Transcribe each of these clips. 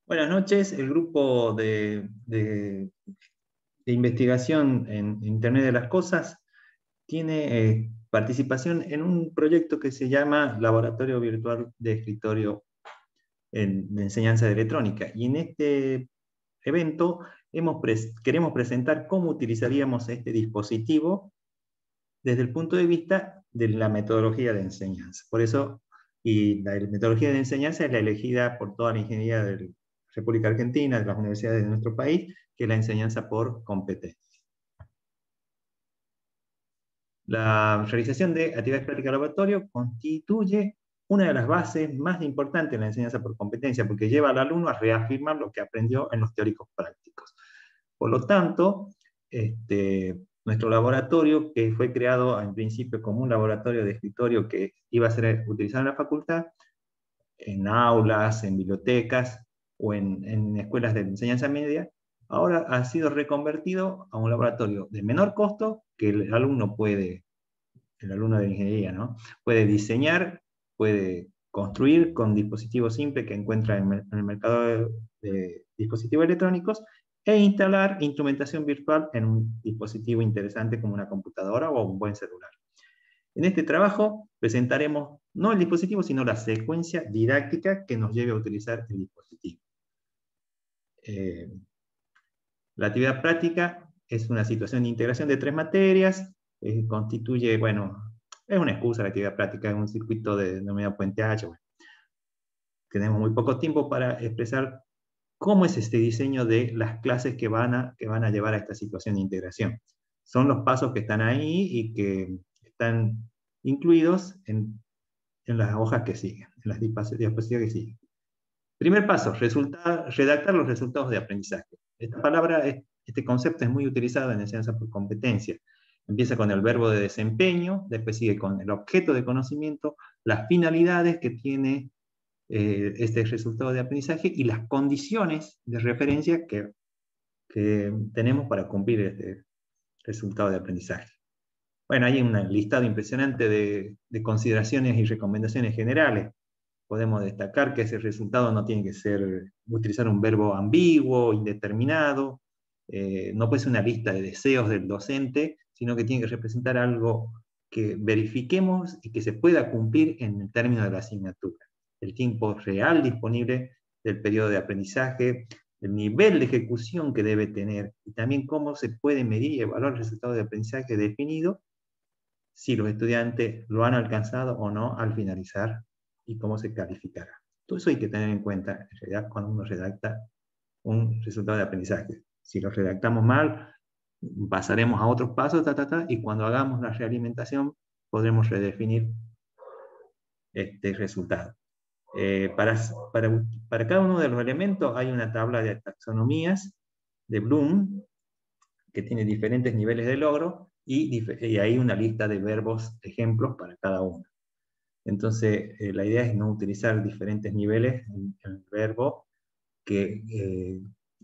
Buenas noches. El grupo de investigación en Internet de las Cosas tiene participación en un proyecto que se llama Laboratorio Virtual de Escritorio de Enseñanza de Electrónica. Y en este evento queremos presentar cómo utilizaríamos este dispositivo desde el punto de vista de la metodología de enseñanza. Por eso, y la metodología de enseñanza es la elegida por toda la ingeniería de la República Argentina, de las universidades de nuestro país, que es la enseñanza por competencia. La realización de actividades prácticas de laboratorio constituye una de las bases más importantes en la enseñanza por competencia, porque lleva al alumno a reafirmar lo que aprendió en los teóricos prácticos. Por lo tanto, nuestro laboratorio, que fue creado en principio como un laboratorio de escritorio que iba a ser utilizado en la facultad, en aulas, en bibliotecas o en escuelas de enseñanza media, ahora ha sido reconvertido a un laboratorio de menor costo que el alumno de ingeniería, ¿no? Puede diseñar, puede construir con dispositivos simples que encuentra en el mercado de dispositivos electrónicos e instalar instrumentación virtual en un dispositivo interesante como una computadora o un buen celular. En este trabajo presentaremos no el dispositivo, sino la secuencia didáctica que nos lleve a utilizar el dispositivo. La actividad práctica es una situación de integración de 3 materias, constituye, bueno, es una excusa la actividad práctica, es un circuito denominado Puente H. Bueno, tenemos muy poco tiempo para expresar cómo es este diseño de las clases que van a llevar a esta situación de integración. Son los pasos que están ahí y que están incluidos en las hojas que siguen, en las diapositivas que siguen. Primer paso, redactar los resultados de aprendizaje. Esta palabra, este concepto es muy utilizado en enseñanza por competencia. Empieza con el verbo de desempeño, después sigue con el objeto de conocimiento, las finalidades que tiene este resultado de aprendizaje y las condiciones de referencia que tenemos para cumplir este resultado de aprendizaje. Bueno, hay un listado impresionante de consideraciones y recomendaciones generales. Podemos destacar que ese resultado no tiene que utilizar un verbo ambiguo, indeterminado, no puede ser una lista de deseos del docente, sino que tiene que representar algo que verifiquemos y que se pueda cumplir en el término de la asignatura. El tiempo real disponible del periodo de aprendizaje, el nivel de ejecución que debe tener, y también cómo se puede medir y evaluar el resultado de aprendizaje definido, si los estudiantes lo han alcanzado o no al finalizar y cómo se calificará. Todo eso hay que tener en cuenta en realidad cuando uno redacta un resultado de aprendizaje. Si lo redactamos mal, pasaremos a otros pasos, y cuando hagamos la realimentación podremos redefinir este resultado. Para cada uno de los elementos hay una tabla de taxonomías de Bloom que tiene diferentes niveles de logro y hay una lista de verbos ejemplos para cada uno. Entonces, la idea es no utilizar diferentes niveles en el verbo que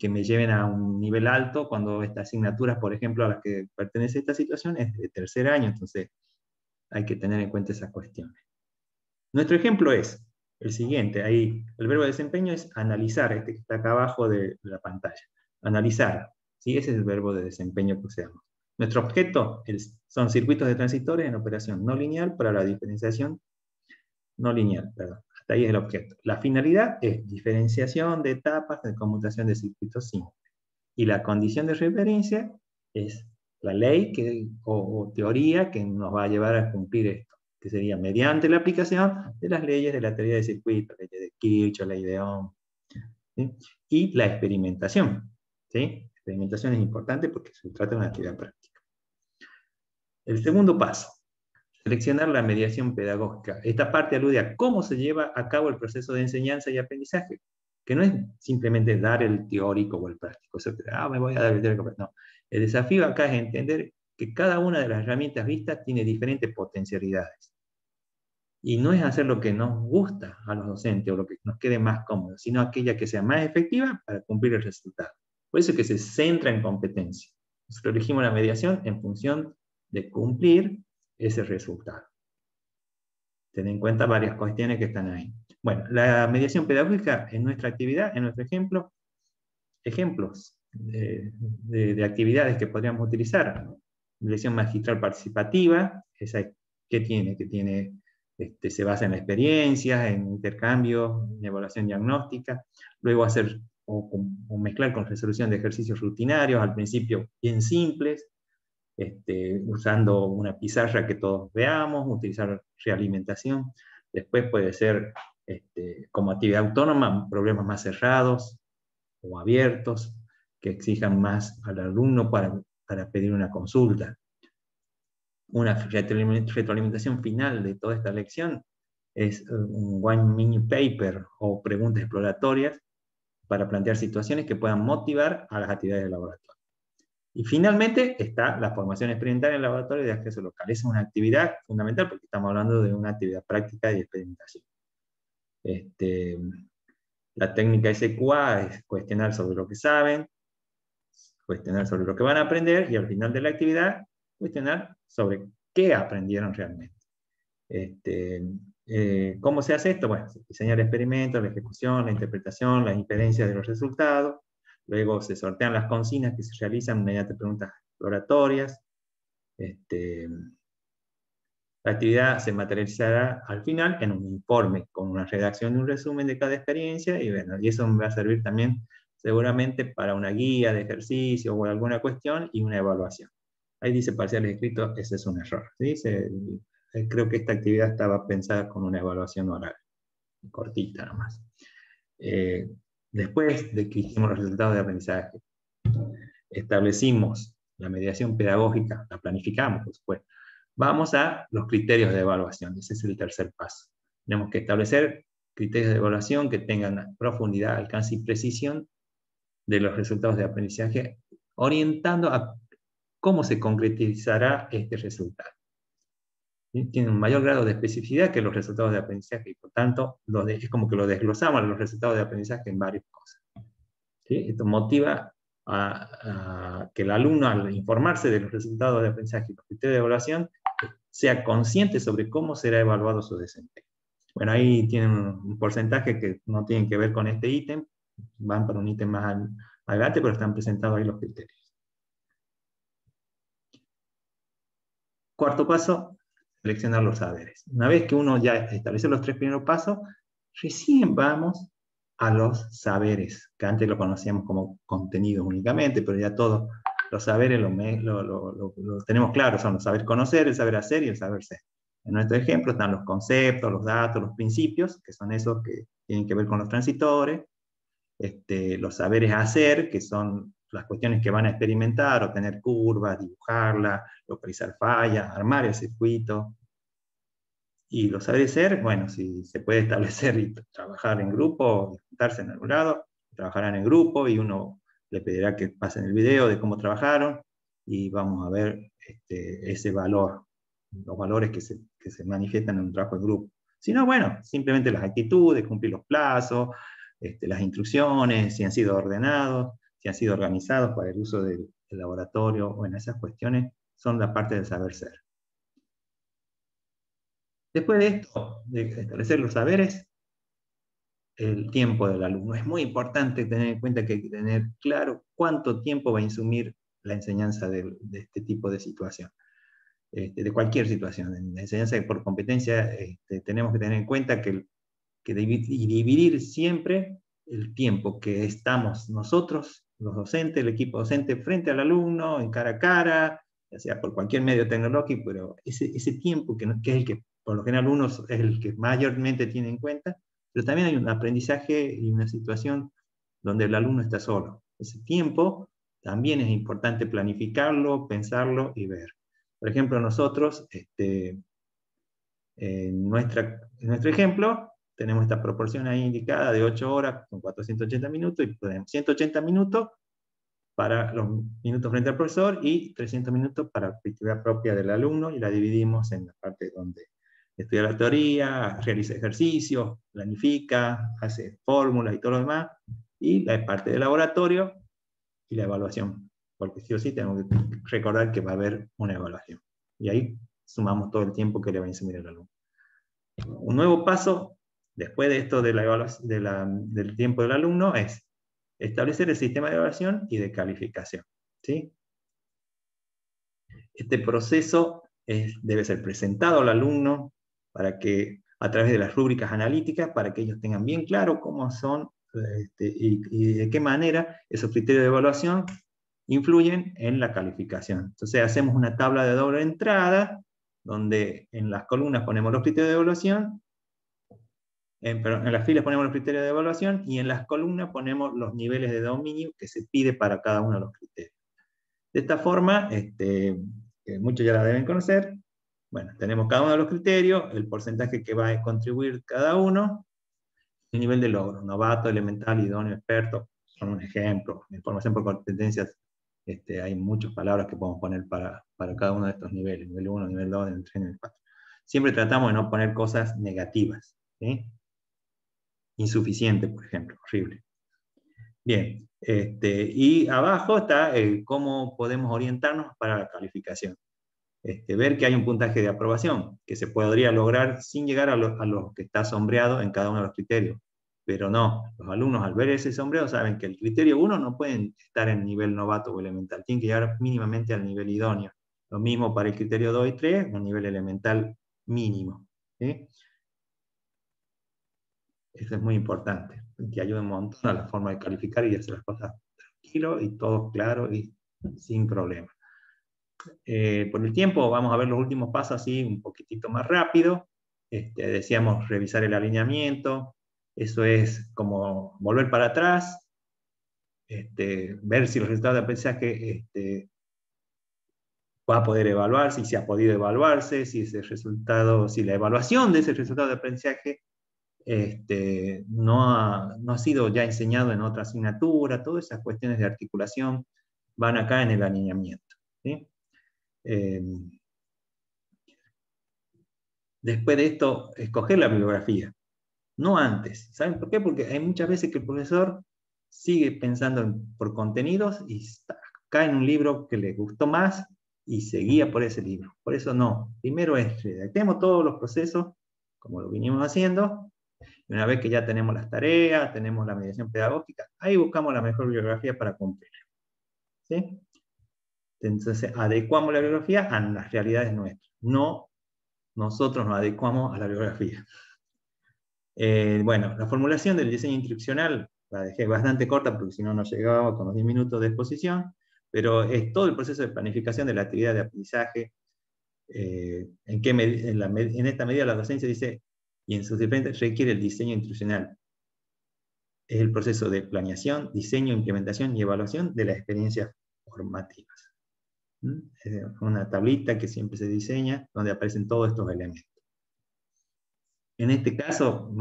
me lleven a un nivel alto cuando estas asignaturas, por ejemplo, a las que pertenece esta situación, es de tercer año, entonces hay que tener en cuenta esas cuestiones. Nuestro ejemplo es el siguiente, ahí el verbo de desempeño es analizar, este que está acá abajo de la pantalla. Analizar, ¿sí? Ese es el verbo de desempeño que usamos. Nuestro objeto son circuitos de transitores en operación no lineal para la diferenciación no lineal, perdón. Hasta ahí es el objeto. La finalidad es diferenciación de etapas de conmutación de circuitos simples. Y la condición de referencia es la ley o teoría que nos va a llevar a cumplir esto, que sería mediante la aplicación de las leyes de la teoría de circuitos, ley de Kirchhoff, ley de Ohm, ¿sí? Y la experimentación, ¿sí? La experimentación es importante porque se trata de una actividad práctica. El segundo paso, seleccionar la mediación pedagógica. Esta parte alude a cómo se lleva a cabo el proceso de enseñanza y aprendizaje, que no es simplemente dar el teórico o el práctico. Eso, me voy a dar el teórico. No. El desafío acá es entender que cada una de las herramientas vistas tiene diferentes potencialidades. Y no es hacer lo que nos gusta a los docentes o lo que nos quede más cómodo, sino aquella que sea más efectiva para cumplir el resultado. Por eso es que se centra en competencia. Nosotros elegimos la mediación en función de cumplir ese resultado. Ten en cuenta varias cuestiones que están ahí. Bueno, la mediación pedagógica en nuestra actividad, en nuestro ejemplo, ejemplos de actividades que podríamos utilizar. Mediación magistral participativa, esa ¿qué tiene? Que tiene, se basa en la experiencia, en intercambio, en evaluación diagnóstica, luego hacer o mezclar con resolución de ejercicios rutinarios, al principio bien simples, usando una pizarra que todos veamos, utilizar realimentación. Después puede ser como actividad autónoma, problemas más cerrados o abiertos, que exijan más al alumno para pedir una consulta. Una retroalimentación final de toda esta lección es un one mini paper o preguntas exploratorias para plantear situaciones que puedan motivar a las actividades del laboratorio. Y finalmente está la formación experimental en el laboratorio de acceso local. Es una actividad fundamental porque estamos hablando de una actividad práctica y experimentación. La técnica SQA es cuestionar sobre lo que saben, cuestionar sobre lo que van a aprender y al final de la actividad cuestionar sobre qué aprendieron realmente. ¿Cómo se hace esto? Bueno, se diseña el experimento, la ejecución, la interpretación, las inferencias de los resultados. Luego se sortean las consignas que se realizan mediante preguntas exploratorias. La actividad se materializará al final en un informe con una redacción de un resumen de cada experiencia y, bueno, y eso me va a servir también seguramente para una guía de ejercicio o alguna cuestión y una evaluación. Ahí dice parciales escritos, ese es un error. ¿Sí? Creo que esta actividad estaba pensada con una evaluación oral, cortita nomás. Después de que hicimos los resultados de aprendizaje, establecimos la mediación pedagógica, la planificamos, por supuesto. Vamos a los criterios de evaluación, ese es el tercer paso. Tenemos que establecer criterios de evaluación que tengan profundidad, alcance y precisión de los resultados de aprendizaje, orientando a cómo se concretizará este resultado. Tiene un mayor grado de especificidad que los resultados de aprendizaje, y por tanto es como que lo desglosamos los resultados de aprendizaje en varias cosas. ¿Sí? Esto motiva a que el alumno, al informarse de los resultados de aprendizaje y los criterios de evaluación, sea consciente sobre cómo será evaluado su desempeño. Bueno, ahí tienen un porcentaje que no tienen que ver con este ítem, van para un ítem más adelante, pero están presentados ahí los criterios. Cuarto paso, seleccionar los saberes. Una vez que uno ya establece los tres primeros pasos, recién vamos a los saberes, que antes lo conocíamos como contenidos únicamente, pero ya todos los saberes lo tenemos claro, son los saber conocer, el saber hacer y el saber ser. En nuestro ejemplo están los conceptos, los datos, los principios, que son esos que tienen que ver con los transitores, los saberes hacer, que son las cuestiones que van a experimentar, obtener curvas, dibujarlas, localizar fallas, armar el circuito. Y los saberes ser, bueno, si se puede establecer y trabajar en grupo, juntarse en algún lado, trabajarán en grupo y uno le pedirá que pasen el video de cómo trabajaron y vamos a ver ese valor, los valores que se manifiestan en un trabajo en grupo. Si no, bueno, simplemente las actitudes, cumplir los plazos, las instrucciones, si han sido ordenados, si han sido organizados para el uso del laboratorio o en esas cuestiones, son la parte del saber ser. Después de esto, de establecer los saberes, el tiempo del alumno. Es muy importante tener en cuenta que hay que tener claro cuánto tiempo va a insumir la enseñanza de este tipo de situación, de cualquier situación. En la enseñanza por competencia tenemos que tener en cuenta que dividir siempre el tiempo que estamos nosotros, los docentes, el equipo docente, frente al alumno, en cara a cara, ya sea por cualquier medio tecnológico, pero ese tiempo que es el que por lo general uno es el que mayormente tiene en cuenta, pero también hay un aprendizaje y una situación donde el alumno está solo. Ese tiempo también es importante planificarlo, pensarlo y ver. Por ejemplo, nosotros, en nuestro ejemplo, tenemos esta proporción ahí indicada de 8 horas con 480 minutos, y tenemos 180 minutos para los minutos frente al profesor y 300 minutos para la actividad propia del alumno, y la dividimos en la parte donde estudia la teoría, realiza ejercicios, planifica, hace fórmulas y todo lo demás, y la parte del laboratorio y la evaluación, porque sí o sí tenemos que recordar que va a haber una evaluación. Y ahí sumamos todo el tiempo que le va a insumir el alumno. Un nuevo paso después de esto de la evaluación, del tiempo del alumno, es establecer el sistema de evaluación y de calificación, ¿sí? Este proceso debe ser presentado al alumno para que, a través de las rúbricas analíticas, para que ellos tengan bien claro cómo son y de qué manera esos criterios de evaluación influyen en la calificación. Entonces hacemos una tabla de doble entrada, donde en las columnas ponemos los criterios de evaluación, en las filas ponemos los criterios de evaluación, y en las columnas ponemos los niveles de dominio que se pide para cada uno de los criterios. De esta forma, que muchos ya la deben conocer, bueno, tenemos cada uno de los criterios, el porcentaje que va a contribuir cada uno, el nivel de logro, novato, elemental, idóneo, experto, son un ejemplo. Información por competencias, hay muchas palabras que podemos poner para cada uno de estos niveles, nivel 1, nivel 2, nivel 3, nivel 4. Siempre tratamos de no poner cosas negativas, ¿sí? Insuficiente, por ejemplo, horrible. Bien, y abajo está cómo podemos orientarnos para la calificación. Ver que hay un puntaje de aprobación, que se podría lograr sin llegar a lo que está sombreado en cada uno de los criterios. Pero no, los alumnos al ver ese sombreado saben que el criterio 1 no pueden estar en nivel novato o elemental, tienen que llegar mínimamente al nivel idóneo. Lo mismo para el criterio 2 y 3, un nivel elemental mínimo, ¿sí? Eso es muy importante, que ayuda un montón a la forma de calificar y hacer las cosas tranquilo y todo claro y sin problema. Por el tiempo vamos a ver los últimos pasos así un poquitito más rápido. Decíamos revisar el alineamiento, eso es como volver para atrás, ver si los resultados de aprendizaje va a poder evaluarse, si ha podido evaluarse, si la evaluación de ese resultado de aprendizaje no ha sido ya enseñado en otra asignatura. Todas esas cuestiones de articulación van acá en el alineamiento, ¿sí? Después de esto, escoger la bibliografía, no antes. ¿Saben por qué? Porque hay muchas veces que el profesor sigue pensando por contenidos y cae en un libro que le gustó más y se guía por ese libro. Por eso no. Primero redactemos todos los procesos, como lo vinimos haciendo, y una vez que ya tenemos las tareas, tenemos la mediación pedagógica, ahí buscamos la mejor bibliografía para cumplir, ¿sí? Entonces, adecuamos la bibliografía a las realidades nuestras. No nosotros nos adecuamos a la bibliografía. Bueno, la formulación del diseño instruccional la dejé bastante corta porque si no, no llegaba con los 10 minutos de exposición, pero es todo el proceso de planificación de la actividad de aprendizaje. En esta medida la docencia dice, y en sus diferentes, requiere el diseño instruccional. Es el proceso de planeación, diseño, implementación y evaluación de las experiencias formativas. Es una tablita que siempre se diseña donde aparecen todos estos elementos. En este caso,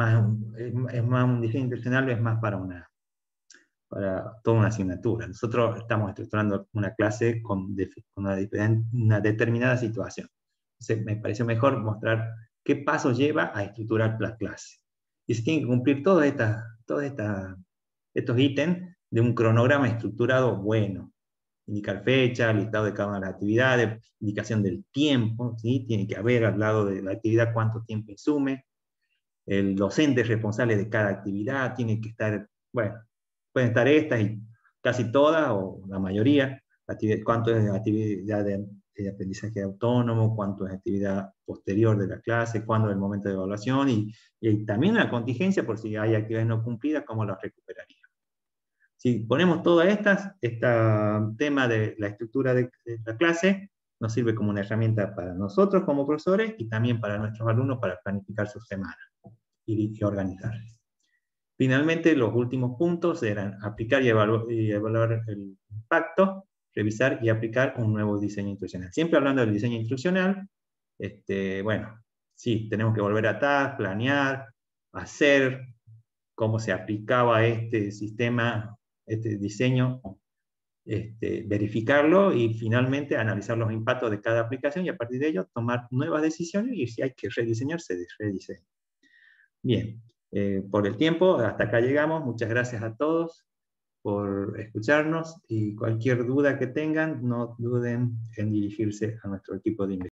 es más un diseño instruccional, es más para toda una asignatura. Nosotros estamos estructurando una clase con una determinada situación. Entonces, me pareció mejor mostrar qué pasos lleva a estructurar la clase. Y se tienen que cumplir todos estos ítems de un cronograma estructurado bueno. Indicar fecha, listado de cada una de las actividades, indicación del tiempo, ¿sí? Tiene que haber al lado de la actividad cuánto tiempo insume. El docente es responsable de cada actividad, tiene que estar, bueno, pueden estar estas y casi todas, o la mayoría, cuánto es actividad de aprendizaje autónomo, cuánto es actividad posterior de la clase, cuándo es el momento de evaluación, y también la contingencia por si hay actividades no cumplidas, cómo las recuperaría. Si ponemos todas este tema de la estructura de la clase, nos sirve como una herramienta para nosotros como profesores y también para nuestros alumnos para planificar sus semanas y organizarles. Finalmente, los últimos puntos eran aplicar y evaluar el impacto, revisar y aplicar un nuevo diseño instruccional. Siempre hablando del diseño instruccional, bueno, sí, tenemos que volver atrás, planear, hacer cómo se aplicaba este sistema, este diseño, verificarlo y finalmente analizar los impactos de cada aplicación y a partir de ello tomar nuevas decisiones y si hay que rediseñar, se rediseña. Bien, por el tiempo, hasta acá llegamos. Muchas gracias a todos por escucharnos y cualquier duda que tengan, no duden en dirigirse a nuestro equipo de investigación.